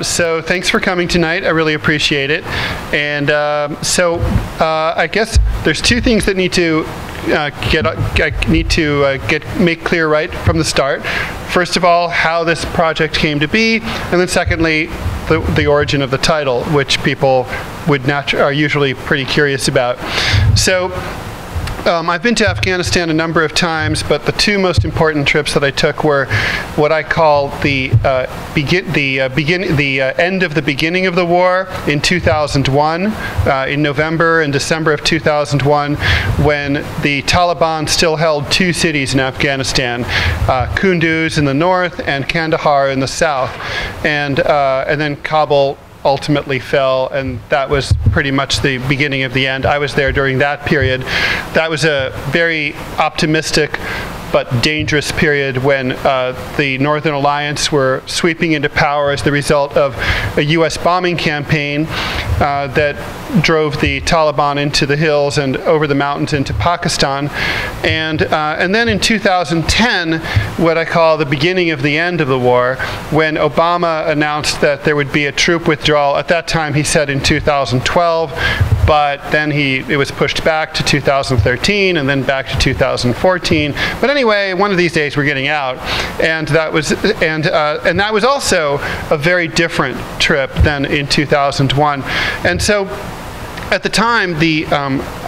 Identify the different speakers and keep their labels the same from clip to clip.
Speaker 1: So thanks for coming tonight. I really appreciate it. And I guess there's two things that need to make clear right from the start. First of all, how this project came to be, and then secondly, the origin of the title, which people are usually pretty curious about. So. I've been to Afghanistan a number of times, but the two most important trips that I took were what I call the end of the beginning of the war in 2001, in November and December of 2001, when the Taliban still held two cities in Afghanistan, Kunduz in the north and Kandahar in the south, and then Kabul ultimately fell, and that was pretty much the beginning of the end. I was there during that period. That was a very optimistic but dangerous period when the Northern Alliance were sweeping into power as the result of a U.S. bombing campaign that drove the Taliban into the hills and over the mountains into Pakistan. And then in 2010, what I call the beginning of the end of the war, when Obama announced that there would be a troop withdrawal. At that time, he said in 2012, but then it was pushed back to 2013 and then back to 2014. But anyway, one of these days we're getting out, and that was also a very different trip than in 2001. And so, at the time,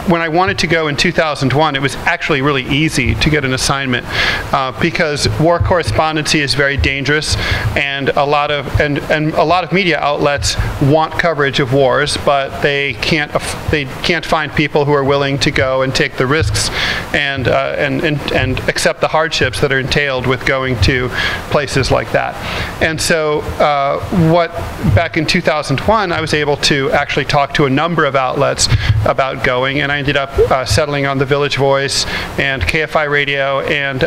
Speaker 1: when I wanted to go in 2001, it was actually really easy to get an assignment because war correspondency is very dangerous, and a lot of media outlets want coverage of wars, but they can't find people who are willing to go and take the risks and accept the hardships that are entailed with going to places like that. And so, back in 2001, I was able to actually talk to a number of outlets about going, and I ended up settling on the Village Voice and KFI Radio and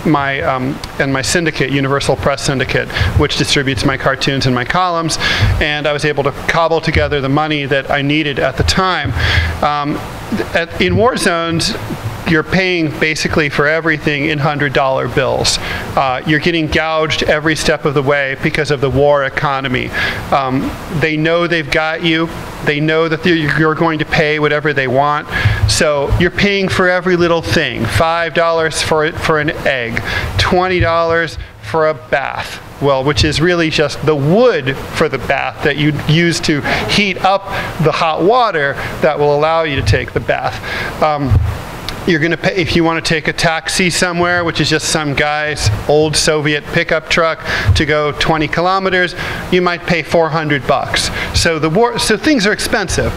Speaker 1: my syndicate, Universal Press Syndicate, which distributes my cartoons and my columns. And I was able to cobble together the money that I needed at the time. In war zones, you're paying basically for everything in $100 bills. You're getting gouged every step of the way because of the war economy. They know they've got you. They know that you're going to pay whatever they want. So you're paying for every little thing. $5 for an egg, $20 for a bath. Well, which is really just the wood for the bath that you use to heat up the hot water that will allow you to take the bath. You're going to pay, if you want to take a taxi somewhere, which is just some guy's old Soviet pickup truck, to go 20 kilometers, you might pay $400. So things are expensive,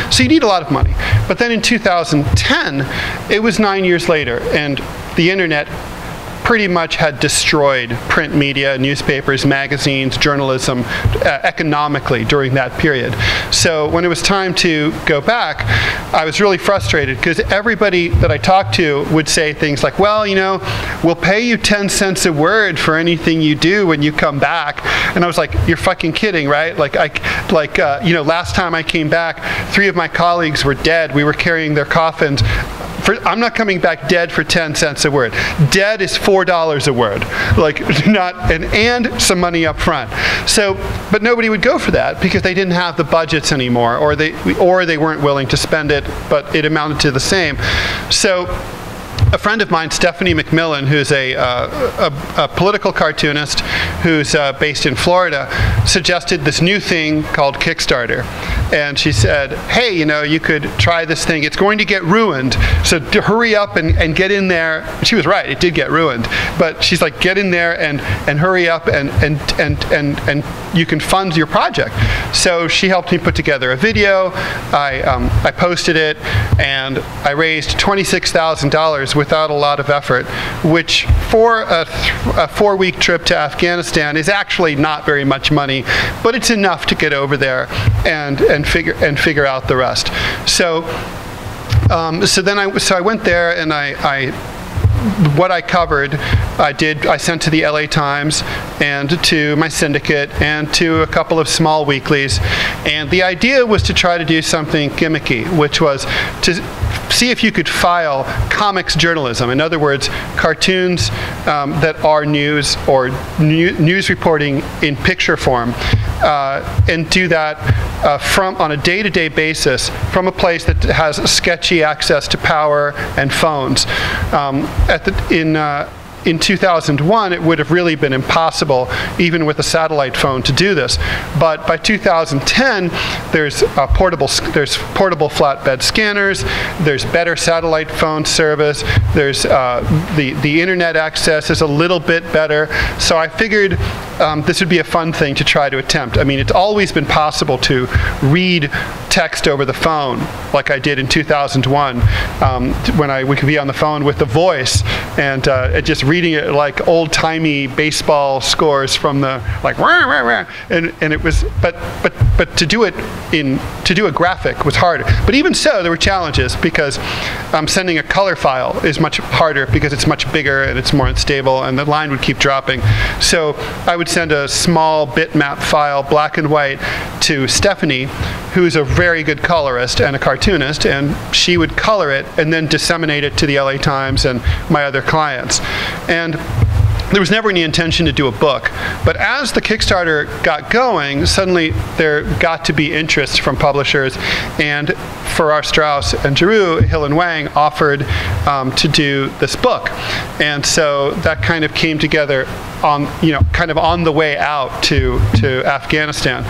Speaker 1: so you need a lot of money. But then in 2010, it was 9 years later, and the internet pretty much had destroyed print media, newspapers, magazines, journalism economically during that period. So when it was time to go back, I was really frustrated because everybody that I talked to would say things like, well, we'll pay you 10 cents a word for anything you do when you come back. And I was like, you're fucking kidding, right? Last time I came back, 3 of my colleagues were dead. We were carrying their coffins. I'm not coming back dead for 10 cents a word. Dead is $4 a word, and some money up front. So, but nobody would go for that because they didn't have the budgets anymore, or they weren't willing to spend it, but it amounted to the same. So, a friend of mine, Stephanie McMillan, who's a political cartoonist who's based in Florida, suggested this new thing called Kickstarter. And she said, hey, you could try this thing. It's going to get ruined, so hurry up and get in there. She was right, it did get ruined. But she's like, get in there and hurry up and you can fund your project. So she helped me put together a video. I posted it, and I raised $26,000 without a lot of effort, which for a 4-week trip to Afghanistan is actually not very much money, but it's enough to get over there and figure out the rest. So I went there, and what I covered I sent to the LA Times and to my syndicate and to a couple of small weeklies. And the idea was to try to do something gimmicky, which was to see if you could file comics journalism. In other words, cartoons that are news or news reporting in picture form, and do that on a day-to-day basis from a place that has sketchy access to power and phones. In 2001, it would have really been impossible, even with a satellite phone, to do this. But by 2010, there's portable flatbed scanners, there's better satellite phone service, there's the internet access is a little bit better. So I figured this would be a fun thing to try to attempt. I mean, it's always been possible to read text over the phone, like I did in 2001, when we could be on the phone with the voice and just reading it like old-timey baseball scores from the like rah, rah, rah. And it was but to do a graphic was harder. But even so, there were challenges because sending a color file is much harder because it's much bigger and it's more unstable and the line would keep dropping. So I would send a small bitmap file, black and white, to Stephanie, who's a very good colorist and a cartoonist, and she would color it and then disseminate it to the LA Times and my other clients. And there was never any intention to do a book. But as the Kickstarter got going, suddenly there got to be interest from publishers. And Farrar, Straus and Giroux, Hill and Wang offered to do this book. And so that kind of came together kind of on the way out to Afghanistan.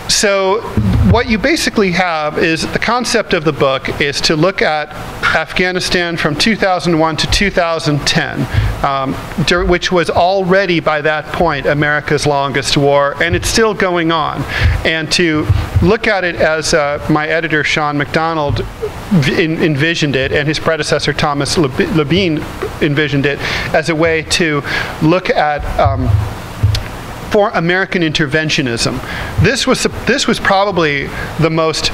Speaker 1: So what you basically have is the concept of the book is to look at Afghanistan from 2001 to 2010, which was already by that point America's longest war, and it's still going on. And to look at it as my editor Sean McDonald envisioned it, and his predecessor Thomas Labine envisioned it, as a way to look at for American interventionism. This was probably the most,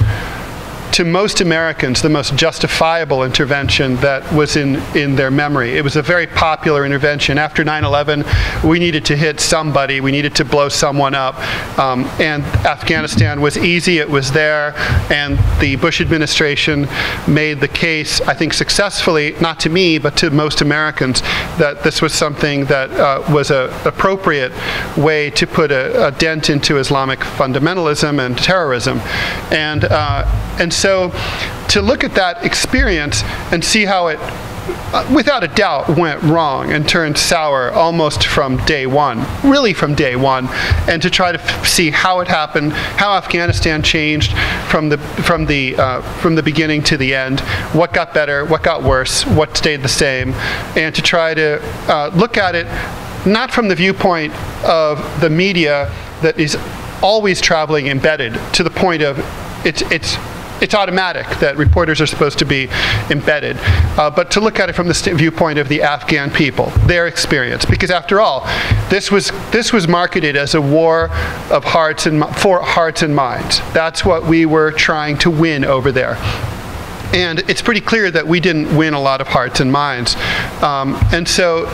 Speaker 1: to most Americans, the most justifiable intervention that was in their memory. It was a very popular intervention. After 9/11, we needed to hit somebody, we needed to blow someone up, and Afghanistan was easy, it was there, and the Bush administration made the case, I think successfully, not to me, but to most Americans, that this was something that was an appropriate way to put a dent into Islamic fundamentalism and terrorism. And so to look at that experience and see how it, without a doubt, went wrong and turned sour almost from day one, really from day one, and to try to see how it happened, how Afghanistan changed from the beginning to the end, what got better, what got worse, what stayed the same, and to try to look at it not from the viewpoint of the media that is always traveling embedded to the point of it's automatic that reporters are supposed to be embedded, but to look at it from the viewpoint of the Afghan people, their experience. Because after all, this was marketed as a war of hearts and for hearts and minds. That's what we were trying to win over there. And it's pretty clear that we didn't win a lot of hearts and minds. And so,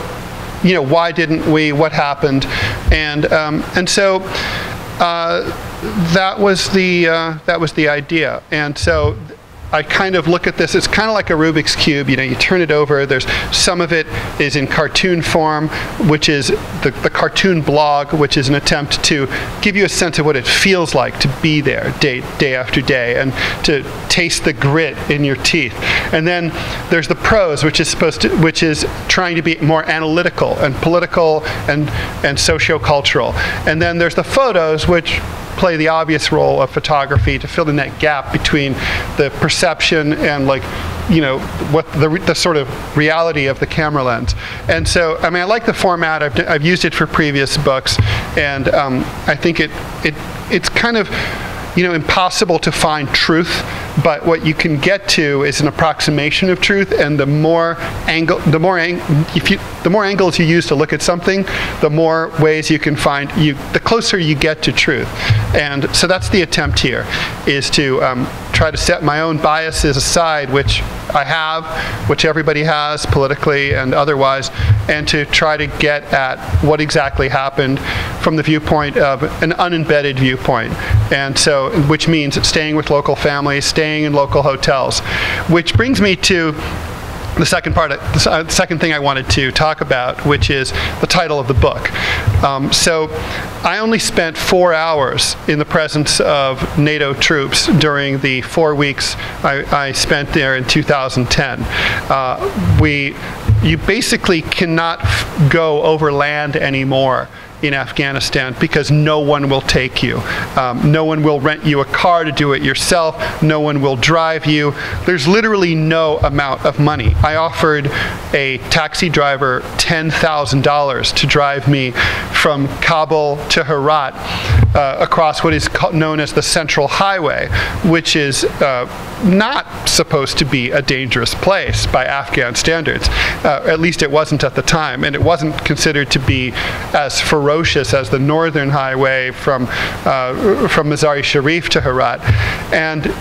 Speaker 1: why didn't we? What happened? And so. That was the idea, and so I kind of look at this, it's kind of like a Rubik's Cube, you turn it over, there's some of it is in cartoon form, which is the cartoon blog, which is an attempt to give you a sense of what it feels like to be there day after day, and to taste the grit in your teeth. And then there's the prose, which is trying to be more analytical and political and socio-cultural. And then there's the photos, which play the obvious role of photography to fill in that gap between the perception and what the sort of reality of the camera lens. And so, I mean, I like the format. I've used it for previous books, and I think it's kind of impossible to find truth, but what you can get to is an approximation of truth, and the more angles you use to look at something, the more ways you can find, the closer you get to truth. And so that's the attempt here, is to try to set my own biases aside, which I have, which everybody has politically and otherwise, and to try to get at what exactly happened from the viewpoint of an unembedded viewpoint. And so, which means staying with local families, staying in local hotels. Which brings me to the second part, the second thing I wanted to talk about, which is the title of the book. So I only spent 4 hours in the presence of NATO troops during the 4 weeks I spent there in 2010. You basically cannot go over land anymore in Afghanistan because no one will take you. No one will rent you a car to do it yourself. No one will drive you. There's literally no amount of money. I offered a taxi driver $10,000 to drive me from Kabul to Herat across what is known as the Central Highway, which is not supposed to be a dangerous place by Afghan standards. At least it wasn't at the time, and it wasn't considered to be as ferocious as the Northern Highway from Mazar-e Sharif to Herat. And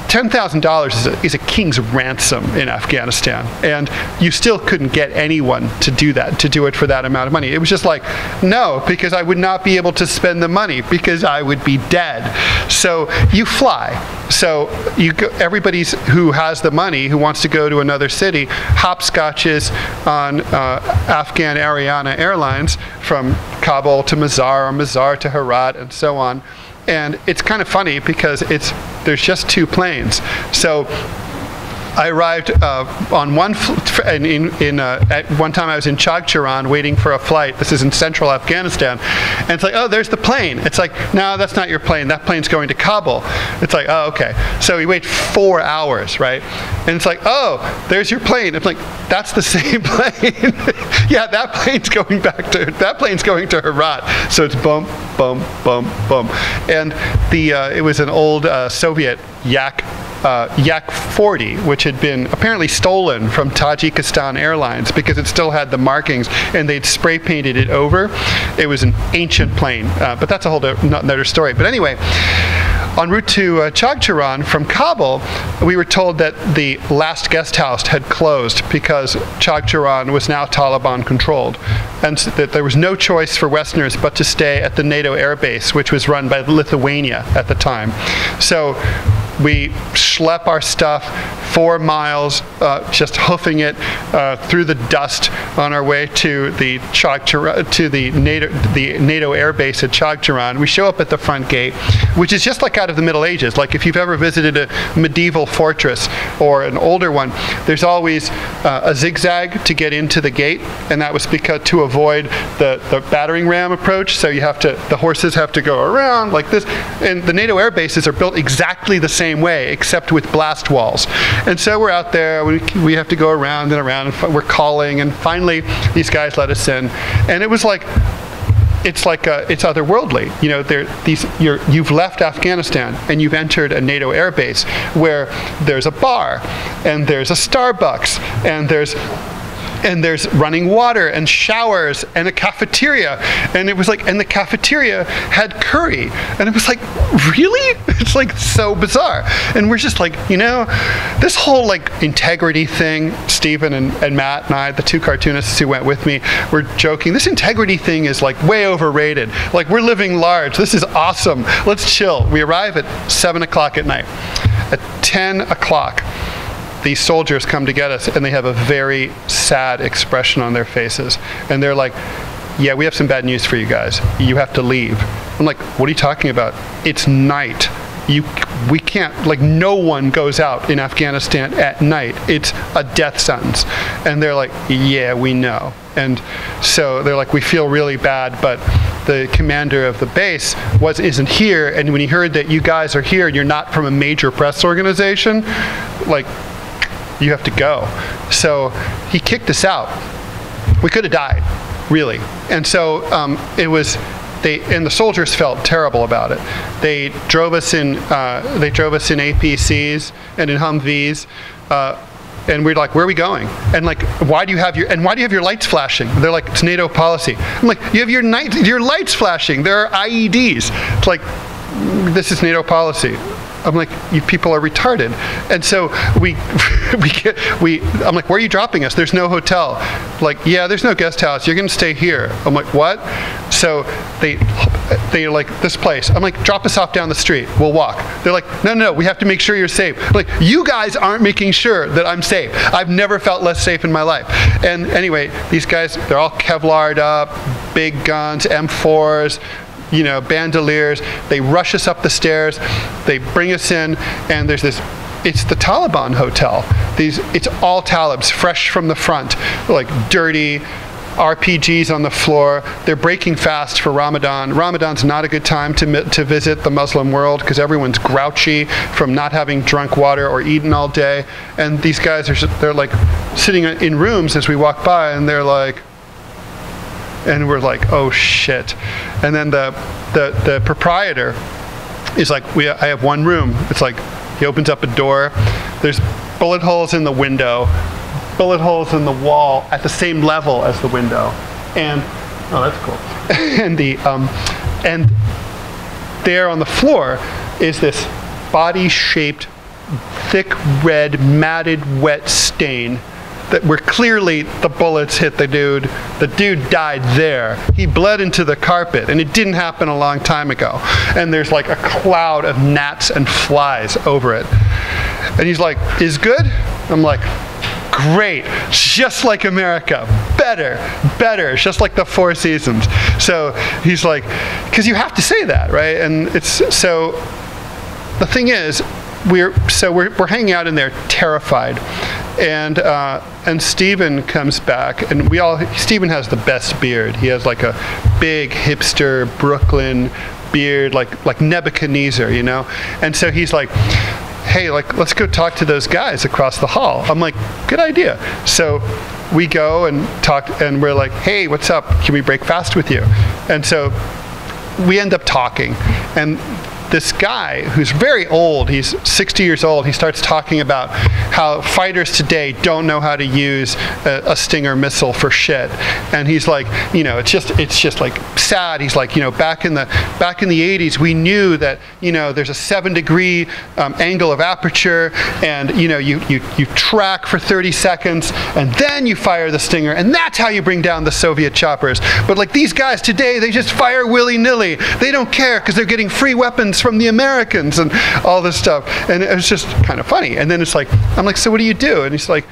Speaker 1: $10,000 is a king's ransom in Afghanistan, and you still couldn't get anyone to do that, to do it for that amount of money. It was just like, no, because I would not be able to spend the money because I would be dead. So you fly. So you go, everybody who has the money, who wants to go to another city, hopscotches on Afghan Ariana Airlines from Kabul to Mazar, or Mazar to Herat, and so on. And it's kind of funny because there's just 2 planes. So I arrived on one, at one time I was in Chagcharan waiting for a flight. This is in central Afghanistan. And it's like, oh, there's the plane. It's like, no, that's not your plane. That plane's going to Kabul. It's like, oh, okay. So we wait 4 hours, right? And it's like, oh, there's your plane. It's like, that's the same plane. Yeah, that plane's going to Herat. So it's boom, boom, boom, boom. And it was an old Soviet Yak 40, which had been apparently stolen from Tajikistan Airlines because it still had the markings, and they'd spray painted it over. It was an ancient plane, but that's a whole another story. But anyway, en route to Chagcharan from Kabul, we were told that the last guest house had closed because Chagcharan was now Taliban controlled, and that there was no choice for Westerners but to stay at the NATO air base, which was run by Lithuania at the time. So we schlep our stuff 4 miles, just hoofing it through the dust on our way to the NATO air base at Chagcharan. We show up at the front gate, which is just like out of the Middle Ages. Like if you've ever visited a medieval fortress or an older one, there's always a zigzag to get into the gate, and that was because to avoid the battering ram approach. So the horses have to go around like this, and the NATO air bases are built exactly the same way, except with blast walls. And so we're out there, we have to go around and around, and we're calling, and finally these guys let us in. And it was like, it's otherworldly. You know, you've left Afghanistan and you've entered a NATO air base where there's a bar, and there's a Starbucks, and there's running water and showers and a cafeteria. And it was like, and the cafeteria had curry. And it was like, really? It's like so bizarre. And we're just like, you know, this whole like integrity thing, Stephen and Matt and I, the 2 cartoonists who went with me, were joking. This integrity thing is like way overrated. Like, we're living large. This is awesome. Let's chill. We arrive at 7 o'clock at night. At 10 o'clock, these soldiers come to get us, and they have a very sad expression on their faces. And they're like, yeah, we have some bad news for you guys. You have to leave. I'm like, what are you talking about? It's night. We can't, like, no one goes out in Afghanistan at night. It's a death sentence. And they're like, yeah, we know. And so they're like, we feel really bad, but the commander of the base isn't here. And when he heard that you guys are here and you're not from a major press organization, like, you have to go. So he kicked us out. We could have died, really. And so and the soldiers felt terrible about it. They drove us in APCs and in Humvees, and we're like, where are we going? And like, why do you have your lights flashing? They're like, it's NATO policy. I'm like, you have your lights flashing. There are IEDs. It's like, this is NATO policy. I'm like, you people are retarded. And so I'm like, where are you dropping us? There's no hotel. Like, yeah, there's no guest house. You're going to stay here. I'm like, what? So they're like, this place. I'm like, drop us off down the street. We'll walk. They're like, no, we have to make sure you're safe. I'm like, you guys aren't making sure that I'm safe. I've never felt less safe in my life. And anyway, these guys, they're all Kevlared up, big guns, M4s, you know, bandoliers. They rush us up the stairs. They bring us in, and there's this, it's the Taliban hotel. It's all Talibs, fresh from the front, like dirty, RPGs on the floor. They're breaking fast for Ramadan. Ramadan's not a good time to visit the Muslim world because everyone's grouchy from not having drunk water or eaten all day. And these guys they're like sitting in rooms as we walk by, and they're like, and we're like, oh shit. And then the proprietor is like, I have one room. It's like, he opens up a door. There's bullet holes in the window, bullet holes in the wall at the same level as the window. And, oh, that's cool. And there on the floor is this body-shaped, thick red, matted, wet stain that where clearly the bullets hit the dude. The dude died there. He bled into the carpet, and it didn't happen a long time ago. And there's like a cloud of gnats and flies over it. And he's like, is good? I'm like, great, just like America, better, it's just like the Four Seasons. So he's like, because you have to say that, right? And it's, so the thing is, we're hanging out in there terrified. And Stephen comes back, and Stephen has the best beard. He has like a big hipster Brooklyn beard, like Nebuchadnezzar, you know? And so he's like, hey, like, let's go talk to those guys across the hall. I'm like, good idea. So we go and talk, and we're like, hey, what's up? Can we break fast with you? And so we end up talking, and this guy who's very old, he's 60 years old, he starts talking about how fighters today don't know how to use a Stinger missile for shit. And he's like, you know, it's just like sad. He's like, you know, back in the 80s, we knew that, you know, there's a 7-degree angle of aperture, and you know, you track for 30 seconds, and then you fire the Stinger, and that's how you bring down the Soviet choppers. But like these guys today, they just fire willy-nilly. They don't care because they're getting free weapons from the Americans and all this stuff. And it was just kind of funny. And then it's like, I'm like, so what do you do? And he's like,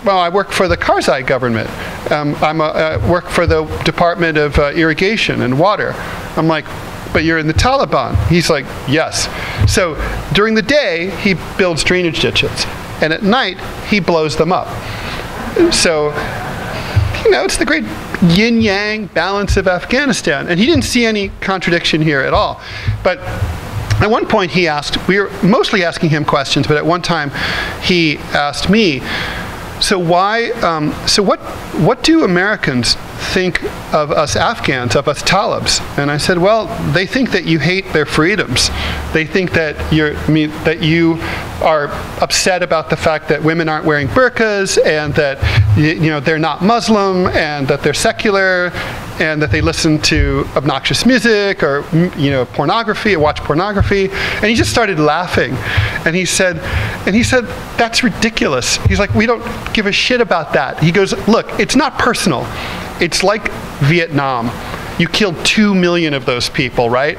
Speaker 1: well, I work for the Karzai government. I work for the Department of Irrigation and Water. I'm like, but you're in the Taliban. He's like, yes. So during the day, he builds drainage ditches. And at night, he blows them up. So, you know, it's the great yin-yang balance of Afghanistan. And he didn't see any contradiction here at all. But at one point he asked, we were mostly asking him questions, but at one time he asked me, so what do Americans think of us Afghans, of us Talibs? And I said, well, they think that you hate their freedoms. They think that you are upset about the fact that women aren't wearing burqas, and that you know, they're not Muslim, and that they're secular, and that they listen to obnoxious music, or you know, pornography, or watch pornography. And he just started laughing, and he said, that's ridiculous. He's like, we don't give a shit about that. He goes, look, it's not personal. It's like Vietnam. You killed 2 million of those people, right?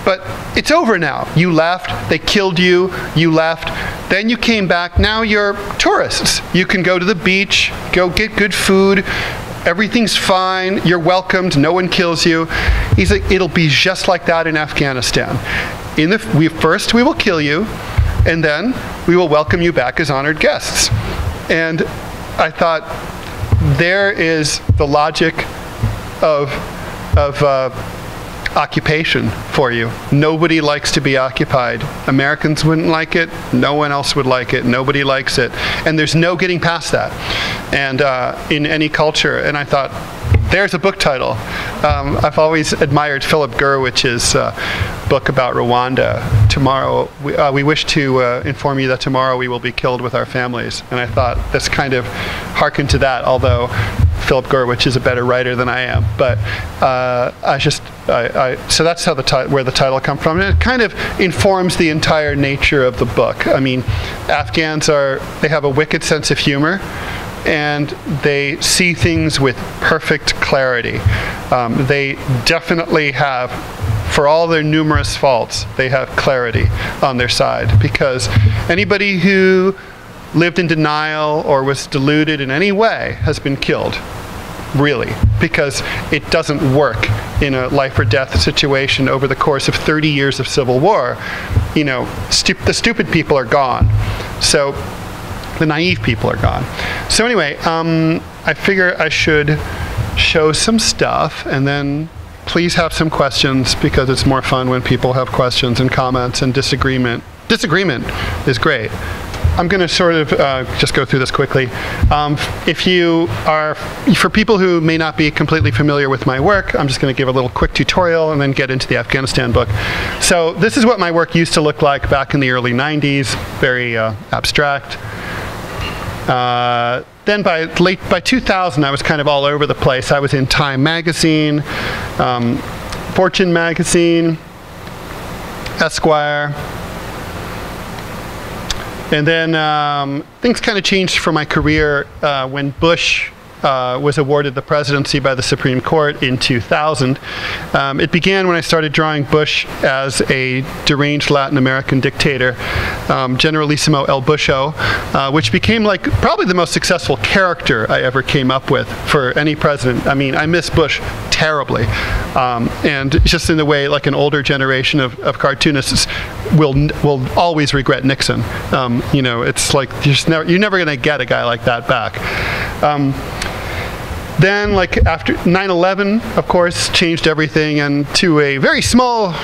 Speaker 1: But it's over now. You left, they killed you, you left, then you came back, now you're tourists. You can go to the beach, go get good food, everything's fine, you're welcomed, no one kills you. He's like, it'll be just like that in Afghanistan. First we will kill you, and then we will welcome you back as honored guests. And I thought, there is the logic of occupation for you. Nobody likes to be occupied. Americans wouldn't like it. No one else would like it. Nobody likes it. And there's no getting past that. And in any culture. And I thought, there's a book title. I've always admired Philip Gurwich's book about Rwanda. Tomorrow, we wish to inform you that tomorrow we will be killed with our families. And I thought this kind of harkened to that, although Philip Gurwich is a better writer than I am. But so that's how where the title comes from. And it kind of informs the entire nature of the book. I mean, Afghans they have a wicked sense of humor, and they see things with perfect clarity. They definitely have, for all their numerous faults, they have clarity on their side, because anybody who lived in denial or was deluded in any way has been killed, really, because it doesn't work in a life or death situation over the course of 30 years of civil war. You know, the stupid people are gone. So the naive people are gone. So anyway, I figure I should show some stuff, and then please have some questions, because it's more fun when people have questions and comments and disagreement. Disagreement is great. I'm going to sort of just go through this quickly. For people who may not be completely familiar with my work, I'm just going to give a little quick tutorial and then get into the Afghanistan book. So this is what my work used to look like back in the early 90s, very abstract. Then by 2000, I was kind of all over the place. I was in Time magazine, Fortune magazine, Esquire. And then things kind of changed for my career when Bush was awarded the presidency by the Supreme Court in 2000. It began when I started drawing Bush as a deranged Latin American dictator, Generalissimo El Busho, which became like probably the most successful character I ever came up with for any president. I mean, I miss Bush terribly, and just in the way like an older generation of cartoonists will always regret Nixon. You know, it's like you're never going to get a guy like that back. Then, like after 9/11, of course, changed everything, and to a very small,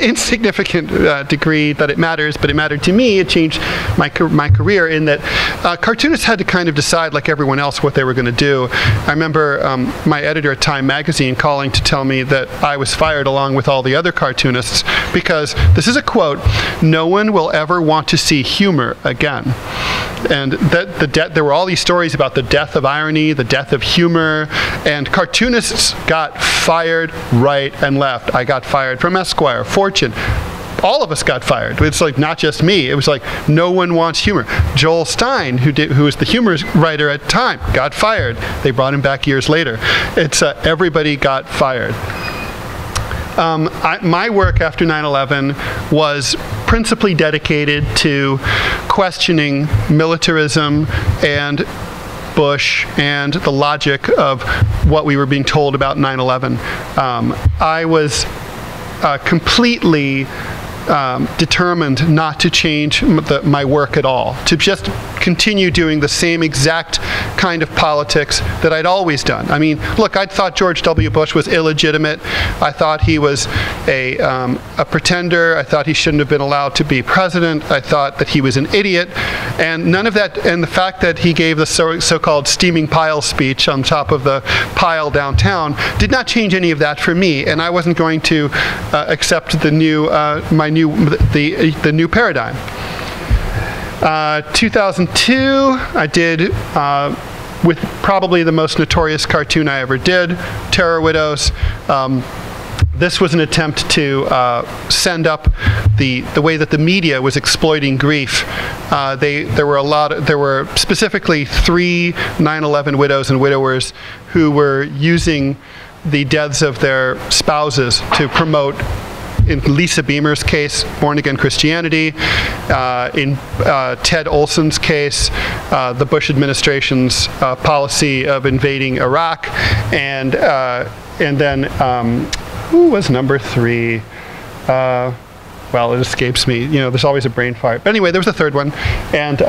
Speaker 1: insignificant degree that it matters, but it mattered to me. It changed my career in that cartoonists had to kind of decide, like everyone else, what they were going to do. I remember my editor at Time magazine calling to tell me that I was fired along with all the other cartoonists because, this is a quote, "No one will ever want to see humor again." And there were all these stories about the death of irony, the death of humor, and cartoonists got fired right and left. I got fired from Esquire, Fortune. All of us got fired. It's like not just me. It was like no one wants humor. Joel Stein, who was the humor writer at Time, got fired. They brought him back years later. It's everybody got fired. My work after 9/11 was principally dedicated to questioning militarism and Bush and the logic of what we were being told about 9/11. I was completely determined not to change my work at all, to just continue doing the same exact kind of politics that I'd always done. I mean, look, I thought George W. Bush was illegitimate. I thought he was a pretender. I thought he shouldn't have been allowed to be president. I thought that he was an idiot. And none of that, and the fact that he gave the so-called steaming pile speech on top of the pile downtown did not change any of that for me. And I wasn't going to accept the new, the new paradigm. 2002, I did with probably the most notorious cartoon I ever did, Terror Widows. This was an attempt to send up the way that the media was exploiting grief. There were specifically 3 9/11 widows and widowers who were using the deaths of their spouses to promote, in Lisa Beamer's case, born-again Christianity. In Ted Olson's case, the Bush administration's policy of invading Iraq, and then who was number 3? Well, it escapes me. You know, there's always a brain fart. But anyway, there was a third one, and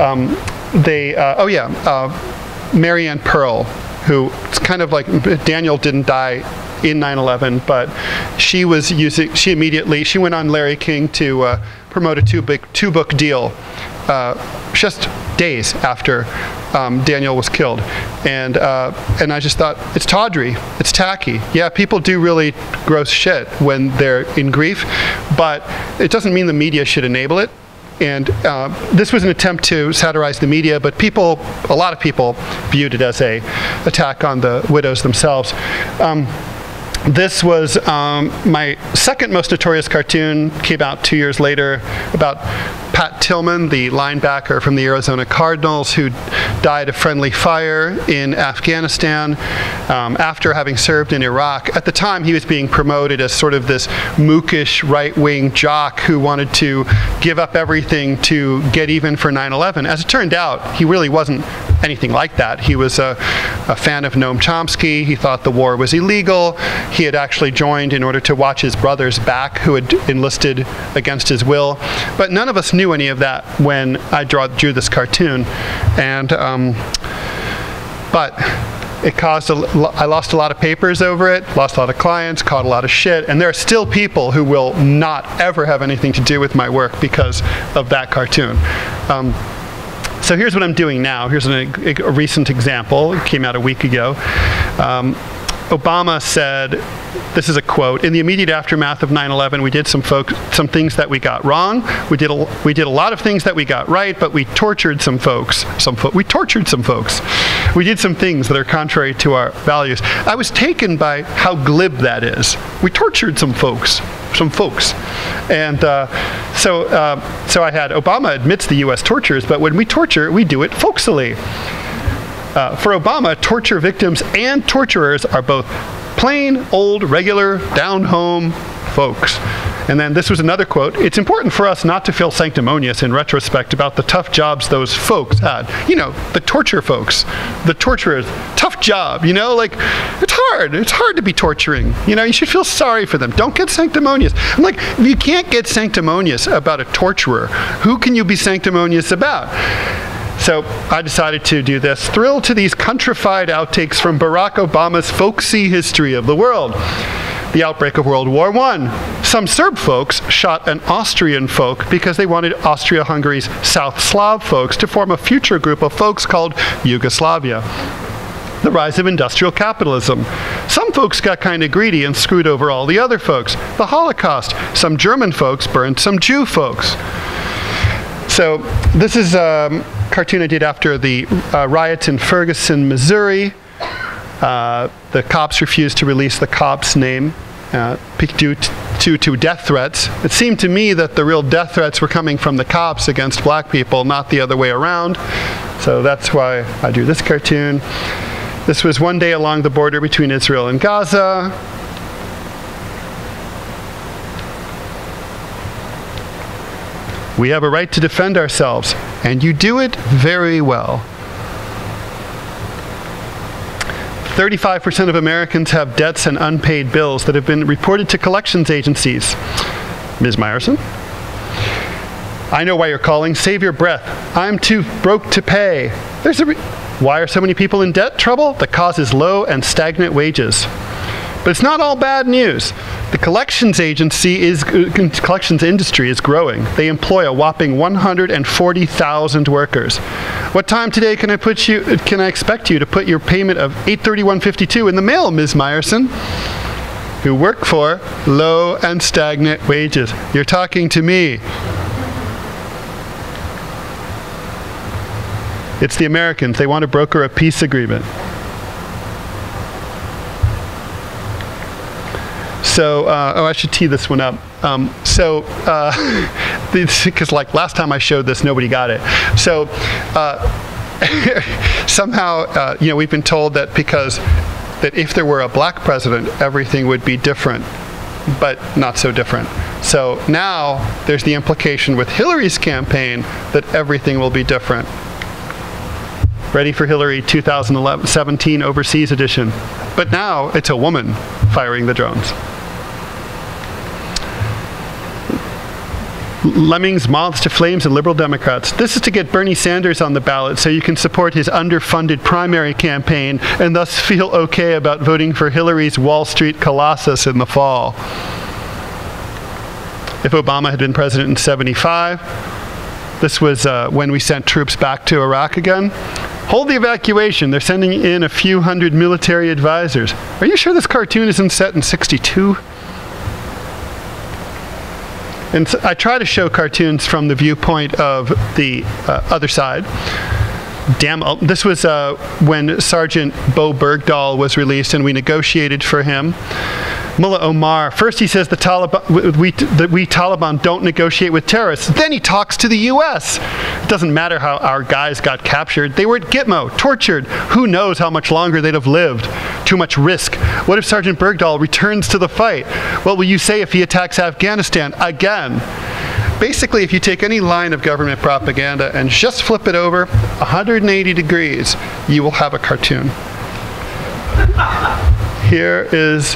Speaker 1: Marianne Pearl, who it's kind of like Daniel didn't die in 9/11, but she went on Larry King to promote a two-book deal just days after Daniel was killed, and I just thought, it's tawdry, it's tacky. Yeah, people do really gross shit when they're in grief, but it doesn't mean the media should enable it. And this was an attempt to satirize the media, but a lot of people viewed it as an attack on the widows themselves. This was my second most notorious cartoon, came out 2 years later, about Pat Tillman, the linebacker from the Arizona Cardinals, who died of friendly fire in Afghanistan after having served in Iraq. At the time, he was being promoted as sort of this mookish right-wing jock who wanted to give up everything to get even for 9/11. As it turned out, he really wasn't anything like that. He was a fan of Noam Chomsky. He thought the war was illegal. He had actually joined in order to watch his brother's back, who had enlisted against his will. But none of us knew any of that when I drew this cartoon. And but it caused I lost a lot of papers over it, lost a lot of clients, caught a lot of shit, and there are still people who will not ever have anything to do with my work because of that cartoon. So here's what I'm doing now. Here's a recent example. It came out a week ago. Obama said, this is a quote, "In the immediate aftermath of 9/11, we did some things that we got wrong. We did a lot of things that we got right, but we tortured some folks. We tortured some folks. We did some things that are contrary to our values." I was taken by how glib that is. We tortured some folks. And so I had Obama admits the U.S. tortures, but when we torture, we do it folksily. For Obama, torture victims and torturers are both plain, old, regular, down-home folks. And then this was another quote, "It's important for us not to feel sanctimonious in retrospect about the tough jobs those folks had." You know, the torture folks, the torturers, tough job, you know, like, it's hard. It's hard to be torturing. You know, you should feel sorry for them. Don't get sanctimonious. I'm like, if you can't get sanctimonious about a torturer, who can you be sanctimonious about? So I decided to do this. Thrilled to these countrified outtakes from Barack Obama's folksy history of the world. The outbreak of World War I. Some Serb folks shot an Austrian folk because they wanted Austria-Hungary's South Slav folks to form a future group of folks called Yugoslavia. The rise of industrial capitalism. Some folks got kind of greedy and screwed over all the other folks. The Holocaust. Some German folks burned some Jew folks. So this is a cartoon I did after the riots in Ferguson, Missouri. The cops refused to release the cop's name due to death threats. It seemed to me that the real death threats were coming from the cops against black people, not the other way around. So that's why I drew this cartoon. This was one day along the border between Israel and Gaza. We have a right to defend ourselves, and you do it very well. 35% of Americans have debts and unpaid bills that have been reported to collections agencies. Ms. Meyerson? I know why you're calling. Save your breath. I'm too broke to pay. Why are so many people in debt? Trouble? The cause is low and stagnant wages. But it's not all bad news. The collections industry is growing. They employ a whopping 140,000 workers. What time today can I expect you to put your payment of $831.52 in the mail, Ms. Meyerson? Who work for low and stagnant wages. You're talking to me. It's the Americans. They want to broker a peace agreement. So, I should tee this one up. Because like last time I showed this, nobody got it. So, somehow, we've been told that that if there were a black president, everything would be different, but not so different. So now there's the implication with Hillary's campaign that everything will be different. Ready for Hillary 2017 Overseas Edition. But now it's a woman firing the drones. Lemmings, moths to flames, and liberal Democrats. This is to get Bernie Sanders on the ballot so you can support his underfunded primary campaign and thus feel okay about voting for Hillary's Wall Street Colossus in the fall. If Obama had been president in '75, this was when we sent troops back to Iraq again. Hold the evacuation. They're sending in a few hundred military advisors. Are you sure this cartoon isn't set in '62? And so I try to show cartoons from the viewpoint of the other side. This was when Sergeant Bo Bergdahl was released, and we negotiated for him. Mullah Omar, first he says the we Taliban don't negotiate with terrorists. Then he talks to the U.S. It doesn't matter how our guys got captured. They were at Gitmo, tortured. Who knows how much longer they'd have lived? Too much risk. What if Sergeant Bergdahl returns to the fight? What will you say if he attacks Afghanistan again? Basically, if you take any line of government propaganda and just flip it over 180 degrees, you will have a cartoon. Here is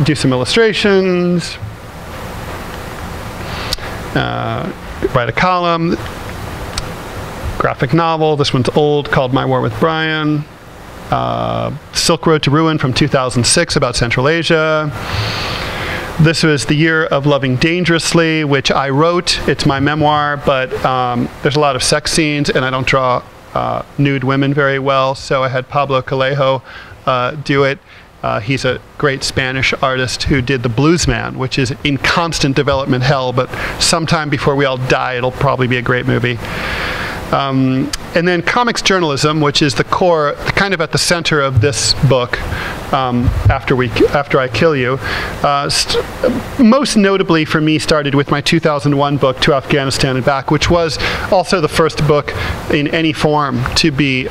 Speaker 1: do some illustrations, write a column, graphic novel. This one's old, called My War with Brian. Silk Road to Ruin from 2006 about Central Asia. This was The Year of Loving Dangerously, which I wrote. It's my memoir, but there's a lot of sex scenes, and I don't draw nude women very well, so I had Pablo Callejo do it. He's a great Spanish artist who did The Bluesman, which is in constant development hell, but sometime before we all die, it'll probably be a great movie. And then comics journalism, which is the core, kind of at the center of this book, After I Kill You. Most notably for me started with my 2001 book, To Afghanistan and Back, which was also the first book in any form to be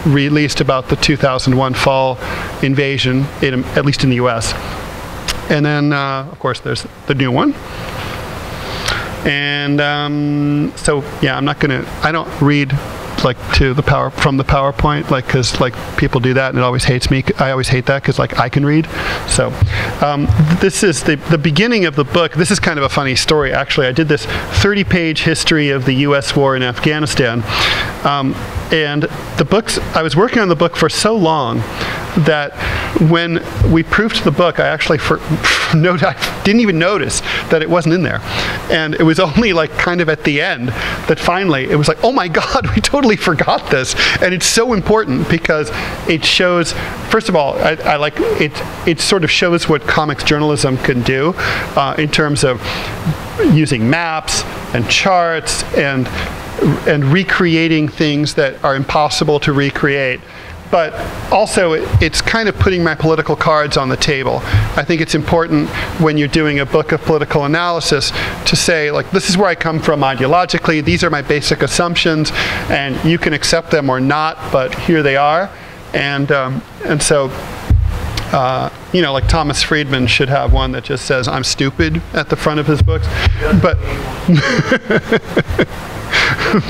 Speaker 1: released about the 2001 fall invasion, at least in the US. And then, of course, there's the new one. And so yeah, I don't read like from the PowerPoint, like, because like people do that and it always hates me. I always hate that because like I can read. So this is the beginning of the book. This is kind of a funny story actually. I did this 30-page history of the US war in Afghanistan, and I was working on the book for so long that when we proofed the book, I actually I didn't even notice that it wasn't in there. And it was only like kind of at the end that finally it was like, oh my God, we totally forgot this. And it's so important because it shows, first of all, I like it. It sort of shows what comics journalism can do in terms of using maps and charts and recreating things that are impossible to recreate. But also, it's kind of putting my political cards on the table. I think it's important when you're doing a book of political analysis to say, like, this is where I come from ideologically, these are my basic assumptions, and you can accept them or not, but here they are. And so, you know, like Thomas Friedman should have one that just says, I'm stupid at the front of his books.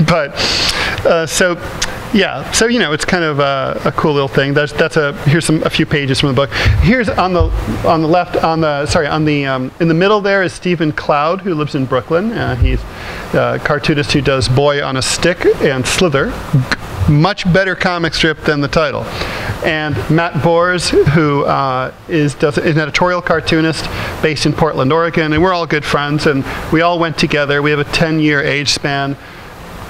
Speaker 1: But, so, yeah, so you know, it's kind of a cool little thing. Here's a few pages from the book. Here's on the left, in the middle there is Stephen Cloud, who lives in Brooklyn. He's a cartoonist who does Boy on a Stick and Slither. Much better comic strip than the title. And Matt Bors, who is an editorial cartoonist based in Portland, Oregon, and we're all good friends, and we all went together. We have a 10-year age span.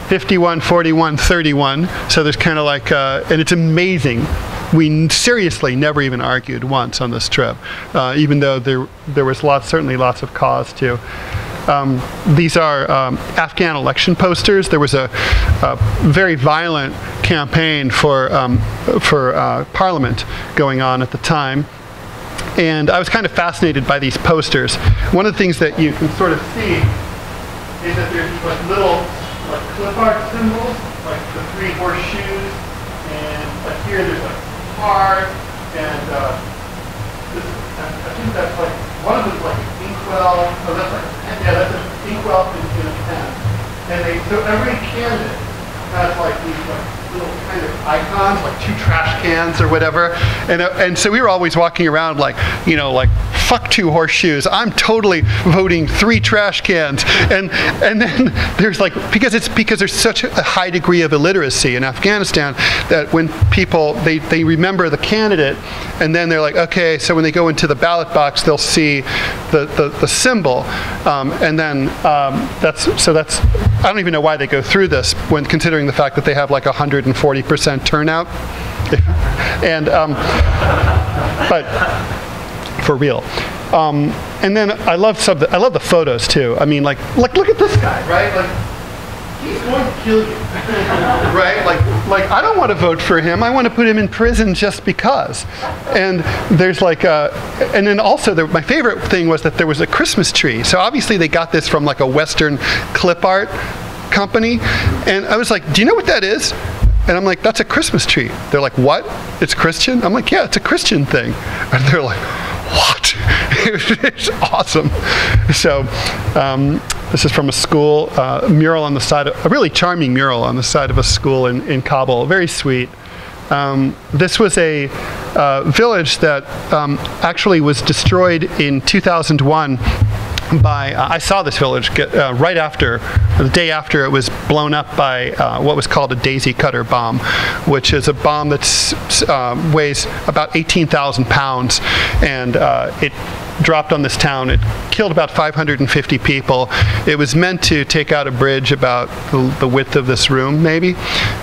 Speaker 1: 51, 41, 31. So there's kind of like, and it's amazing. We seriously never even argued once on this trip, even though there was certainly lots of cause to. These are Afghan election posters. There was a very violent campaign for parliament going on at the time. And I was kind of fascinated by these posters. One of the things that you can sort of see is that there's like little like clip art symbols, like the 3 horseshoes, and like here there's like heart, and I think that's like, one of them is like an inkwell, oh that's like, yeah, that's an inkwell in a pen. And so every candidate has like these like little kind of icons, like 2 trash cans or whatever. And so we were always walking around like, you know, like, fuck 2 horseshoes. I'm totally voting 3 trash cans. And then there's like, because there's such a high degree of illiteracy in Afghanistan that when people, they remember the candidate and then they're like, okay, so when they go into the ballot box, they'll see the symbol. And then that's, I don't even know why they go through this when considering the fact that they have like 140% turnout. And, but for real. And then I love the photos too. I mean, like look at this guy, right? Like, he's going to kill you. Right? Like I don't want to vote for him. I want to put him in prison just because. And there's like and then also my favorite thing was that there was a Christmas tree. So obviously they got this from like a Western clip art company. And I was like, do you know what that is? And I'm like, that's a Christmas tree. They're like, what? It's Christian? I'm like, yeah, it's a Christian thing. And they're like, what? It's awesome. So this is from a school, mural on the side, a really charming mural on the side of a school in Kabul. Very sweet. This was a village that actually was destroyed in 2001 by, I saw this village right after, the day after it was blown up by what was called a daisy cutter bomb, which is a bomb that weighs about 18,000 pounds, and it dropped on this town. It killed about 550 people. It was meant to take out a bridge about the width of this room, maybe,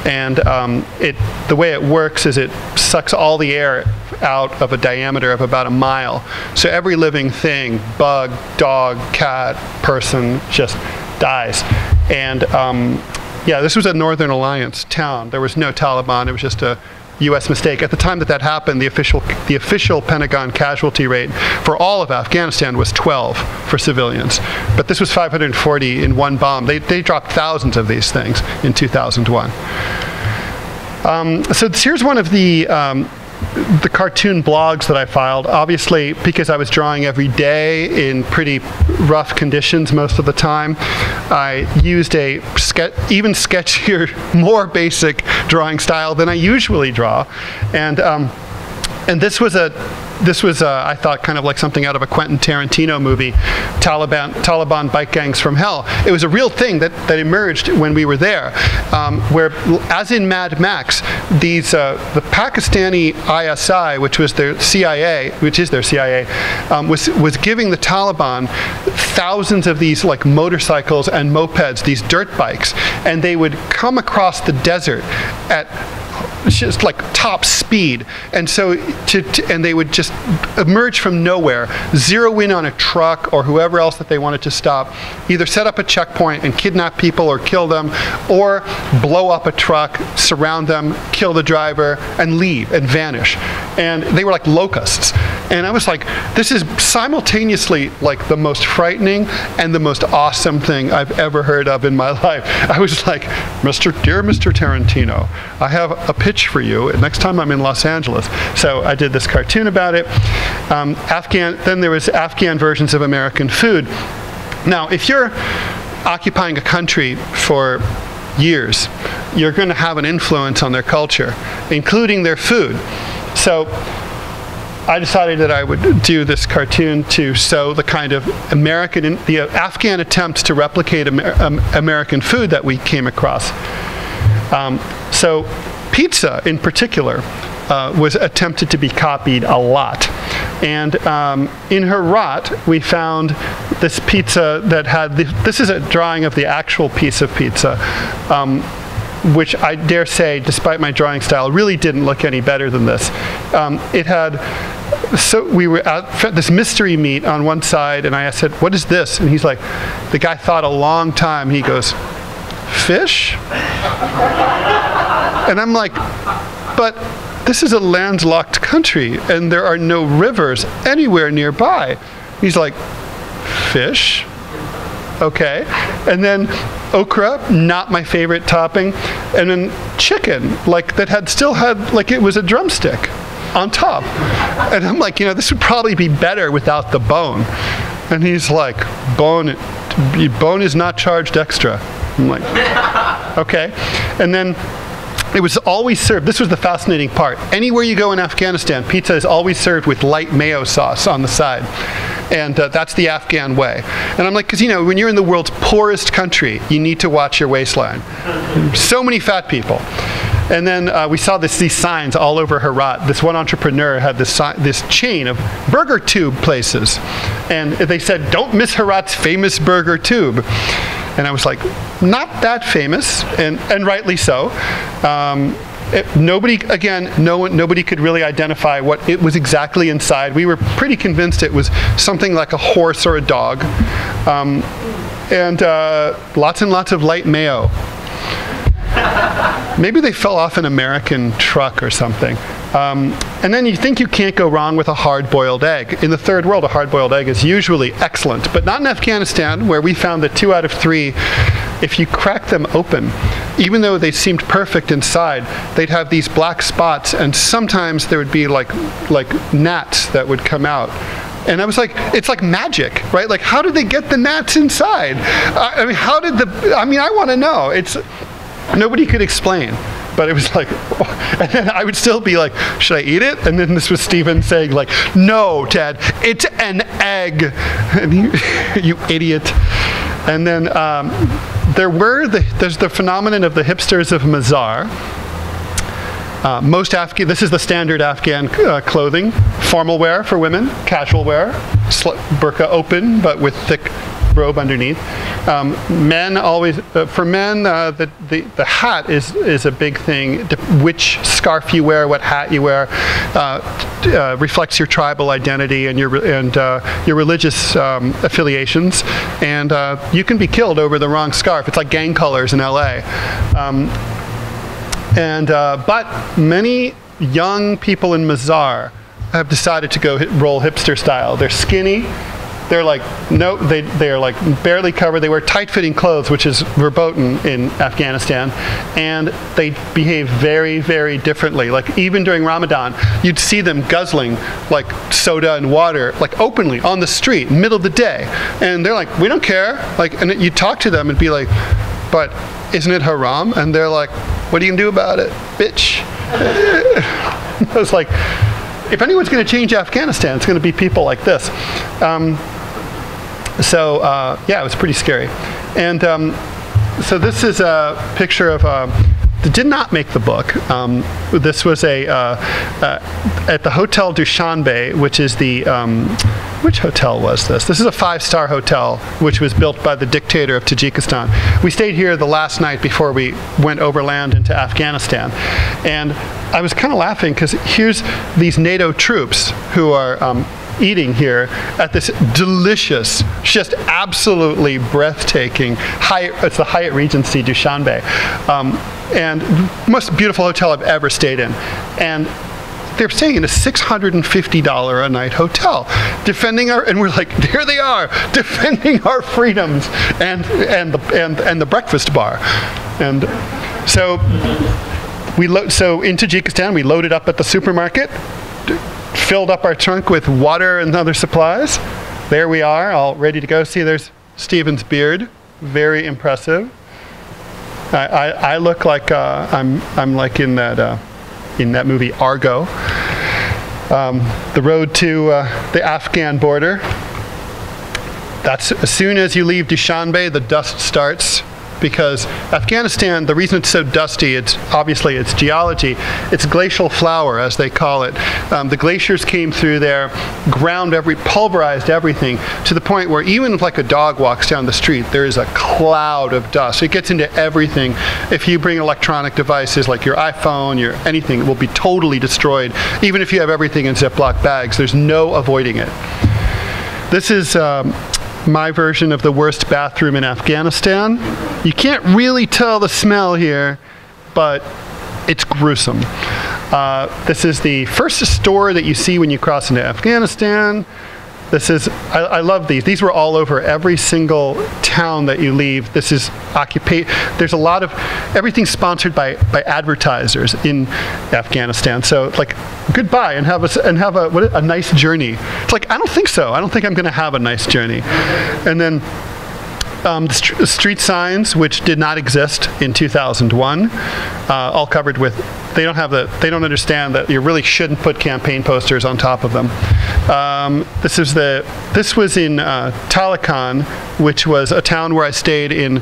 Speaker 1: and the way it works is it sucks all the air out of a diameter of about a mile. So every living thing, bug, dog, cat, person, just dies. And yeah, this was a Northern Alliance town. There was no Taliban. It was just a U.S. mistake. At the time that happened, the official Pentagon casualty rate for all of Afghanistan was 12 for civilians. But this was 540 in one bomb. They dropped thousands of these things in 2001. So here's one of the cartoon blogs that I filed, obviously because I was drawing every day in pretty rough conditions most of the time. I used a even sketchier, more basic drawing style than I usually draw, and this was I thought kind of like something out of a Quentin Tarantino movie, Taliban bike gangs from hell. It was a real thing that emerged when we were there, where, as in Mad Max, the Pakistani ISI, which is their CIA, was giving the Taliban thousands of these like motorcycles and mopeds, these dirt bikes, and they would come across the desert at just like top speed, and so and they would just emerge from nowhere, zero in on a truck or whoever else that they wanted to stop, either set up a checkpoint and kidnap people or kill them, or blow up a truck, surround them, kill the driver, and leave and vanish. And they were like locusts. And I was like, this is simultaneously like the most frightening and the most awesome thing I've ever heard of in my life. I was like, dear Mr. Tarantino, I have a pitch for you next time I'm in Los Angeles. So I did this cartoon about it. Then there was Afghan versions of American food. Now, if you're occupying a country for years, you're going to have an influence on their culture, including their food. So I decided that I would do this cartoon to show the kind of the Afghan attempts to replicate American food that we came across. So pizza, in particular, was attempted to be copied a lot. And in Herat, we found this pizza that had, this is a drawing of the actual piece of pizza, which I dare say, despite my drawing style, really didn't look any better than this. It had, so we were at this mystery meat on one side, and I said, what is this? And he's like, the guy thought a long time. He goes, fish? And I'm like, but this is a landlocked country, and there are no rivers anywhere nearby. He's like, fish? Okay. And then okra, not my favorite topping. And then chicken, like that still had, like it was a drumstick on top. And I'm like, this would probably be better without the bone. And he's like, bone is not charged extra. I'm like, okay. And then it was always served, this was the fascinating part. Anywhere you go in Afghanistan, pizza is always served with light mayo sauce on the side. And that's the Afghan way. And I'm like, because when you're in the world's poorest country, you need to watch your waistline. So many fat people. And then we saw these signs all over Herat. This one entrepreneur had this chain of burger tube places. And they said, don't miss Herat's famous burger tube. And I was like, not that famous, and rightly so. Nobody could really identify what it was exactly inside. We were pretty convinced it was something like a horse or a dog. And lots and lots of light mayo. Maybe they fell off an American truck or something. And then you think you can't go wrong with a hard-boiled egg. In the third world, a hard-boiled egg is usually excellent, but not in Afghanistan, where we found that 2 out of 3, if you crack them open, even though they seemed perfect inside, they'd have these black spots, and sometimes there would be like gnats that would come out. And I was like, it's like magic, right? Like, how did they get the gnats inside? I mean, I want to know. Nobody could explain. But it was like, and then I would still be like, should I eat it? And then this was Stephen saying like, no, Ted, it's an egg. And you idiot. And then there's the phenomenon of the hipsters of Mazar. This is the standard Afghan clothing. Formal wear for women, casual wear, burqa open, but with thick robe underneath. Men always, for men, the hat is a big thing. Which scarf you wear, what hat you wear, reflects your tribal identity and your religious affiliations. And you can be killed over the wrong scarf. It's like gang colors in LA. But many young people in Mazar have decided to go roll hipster style. They're skinny. They're like, they're like barely covered. They wear tight-fitting clothes, which is verboten in Afghanistan, and they behave very, very differently. Like even during Ramadan, you'd see them guzzling like soda and water, like openly on the street, middle of the day, and they're like, we don't care. Like, and you talk to them and be like, but isn't it haram? And they're like, what are you gonna do about it, bitch? I was like, if anyone's going to change Afghanistan, it's going to be people like this. Yeah, it was pretty scary. And so this is a picture of, did not make the book. This was at the Hotel Dushanbe, which is the, which hotel was this? This is a 5-star hotel, which was built by the dictator of Tajikistan. We stayed here the last night before we went overland into Afghanistan. And I was kind of laughing because here's these NATO troops who are eating here at this delicious, just absolutely breathtaking it's the Hyatt Regency Dushanbe, and most beautiful hotel I've ever stayed in. And they're staying in a $650 a night hotel, and we're like, here they are, defending our freedoms and the breakfast bar. And so so in Tajikistan, we loaded up at the supermarket, filled up our trunk with water and other supplies. There we are, all ready to go. See, there's Stephen's beard, very impressive. I look like I'm like in that movie Argo. The road to the Afghan border. That's as soon as you leave Dushanbe, the dust starts. Because Afghanistan, the reason it's so dusty, it's geology. It's glacial flour, as they call it. The glaciers came through there, pulverized everything, to the point where even if like a dog walks down the street, there is a cloud of dust. It gets into everything. If you bring electronic devices like your iPhone, anything, it will be totally destroyed. Even if you have everything in Ziploc bags, there's no avoiding it. This is my version of the worst bathroom in Afghanistan. You can't really tell the smell here, but it's gruesome. This is the first store that you see when you cross into Afghanistan. I love these. These were all over every single town that you leave. This is there's a lot of, everything's sponsored by advertisers in Afghanistan. So like, goodbye and have a nice journey. It's like, I don't think so. I don't think I'm going to have a nice journey. And then the street signs, which did not exist in 2001, all covered with, they don't understand that you really shouldn't put campaign posters on top of them. This was in Talakan, which was a town where I stayed in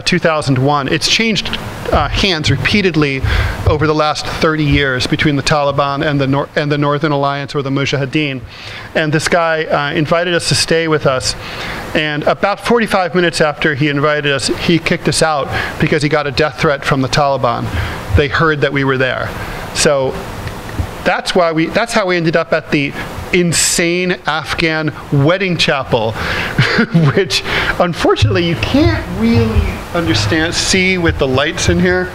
Speaker 1: 2001. It's changed hands repeatedly over the last 30 years between the Taliban and the Northern Alliance, or the Mujahideen. And this guy invited us to stay with us. And about 45 minutes after he invited us, he kicked us out because he got a death threat from the Taliban. They heard that we were there. So that's how we ended up at the insane Afghan wedding chapel, which unfortunately you can't really see with the lights in here.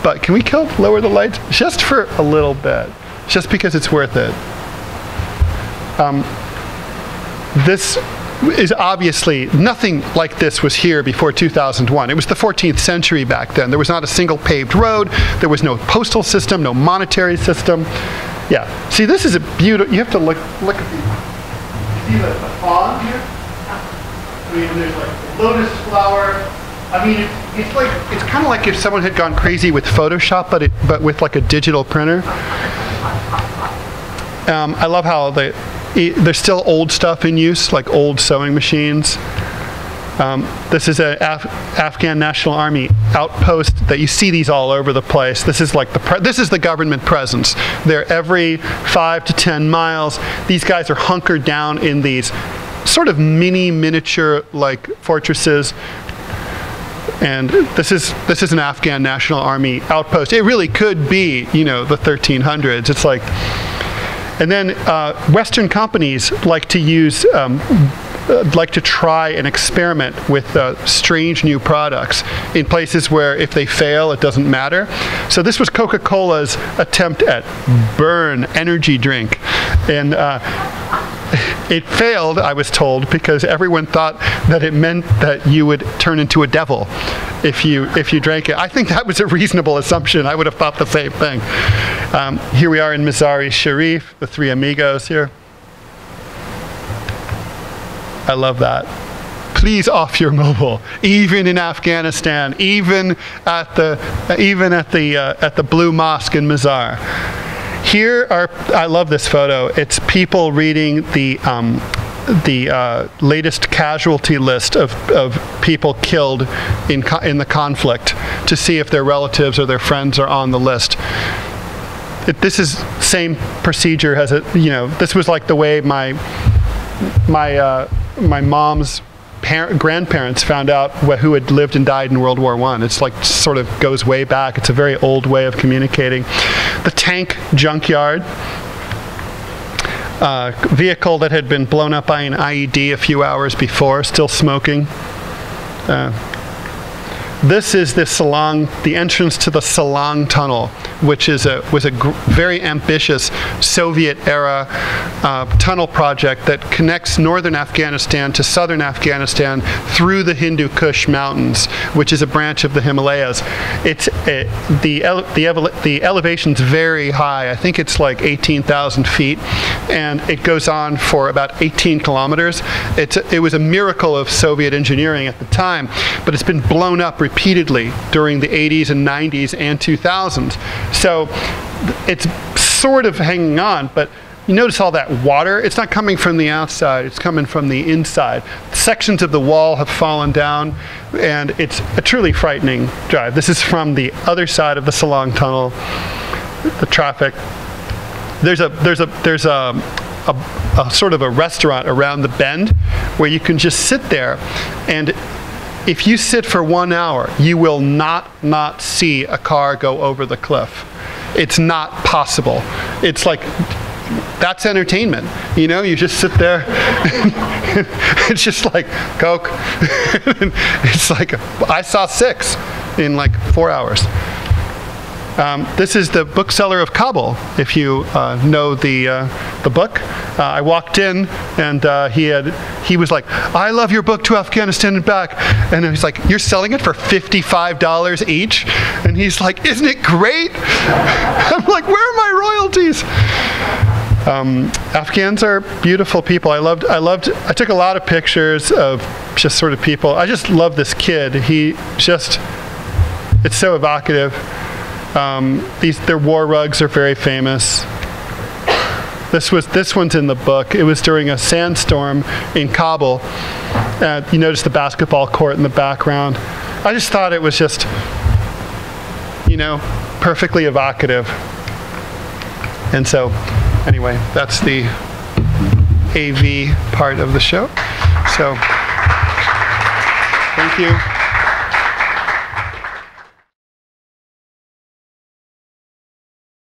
Speaker 1: but can we lower the lights just for a little bit? Just because it's worth it. This is obviously, nothing like this was here before 2001. It was the 14th century back then. There was not a single paved road. There was no postal system, no monetary system. Yeah, see, this is a beautiful, you have to look at see the font here? I mean, there's like lotus flower. I mean, it's kind of like if someone had gone crazy with Photoshop, but with like a digital printer. I love how there's still old stuff in use, like old sewing machines. This is an Afghan National Army outpost that you see these all over the place. This is like this is the government presence. They're every 5 to 10 miles. These guys are hunkered down in these sort of miniature like fortresses. And this is an Afghan National Army outpost. It really could be, you know, the 1300s. It's like. And then Western companies like to use, like to try and experiment with strange new products in places where if they fail, it doesn't matter. So this was Coca-Cola's attempt at Burn energy drink. And it failed, I was told, because everyone thought that it meant that you would turn into a devil if you drank it. I think that was a reasonable assumption. I would have thought the same thing. Here we are in Mazar-e-Sharif, the three amigos here. I love that. Please off your mobile, even in Afghanistan, even at the Blue Mosque in Mazar. Here I love this photo. It's people reading the latest casualty list of people killed in the conflict to see if their relatives or their friends are on the list. This is same procedure as it. You know, this was like the way my mom's grandparents found out who had lived and died in World War I. It's like sort of goes way back. It's a very old way of communicating. The tank junkyard. Vehicle that had been blown up by an IED a few hours before, still smoking. This is the entrance to the Salang Tunnel, which was a very ambitious Soviet-era tunnel project that connects northern Afghanistan to southern Afghanistan through the Hindu Kush Mountains, which is a branch of the Himalayas. The elevation's very high. I think it's like 18,000 feet, and it goes on for about 18 kilometers. It was a miracle of Soviet engineering at the time, but it's been blown up repeatedly during the 80s and 90s and 2000s. So it's sort of hanging on, but you notice all that water? It's not coming from the outside, it's coming from the inside. Sections of the wall have fallen down, and it's a truly frightening drive. This is from the other side of the Salang Tunnel, the traffic. There's a sort of a restaurant around the bend where you can just sit there, and if you sit for 1 hour, you will not see a car go over the cliff. It's not possible. It's like, that's entertainment. You know, you just sit there. It's just like Coke. It's like, I saw 6 in like 4 hours. This is the Bookseller of Kabul, if you know the book. I walked in, and he was like, "I love your book, To Afghanistan and Back," and he's like, "You're selling it for $55 each?" And he's like, "Isn't it great?" I'm like, "Where are my royalties?" Afghans are beautiful people. I took a lot of pictures of just sort of people. I just love this kid. It's so evocative. Their war rugs are very famous. This one's in the book. It was during a sandstorm in Kabul. You notice the basketball court in the background. I just thought it was just, you know, perfectly evocative. And so, anyway, that's the AV part of the show. So, thank you.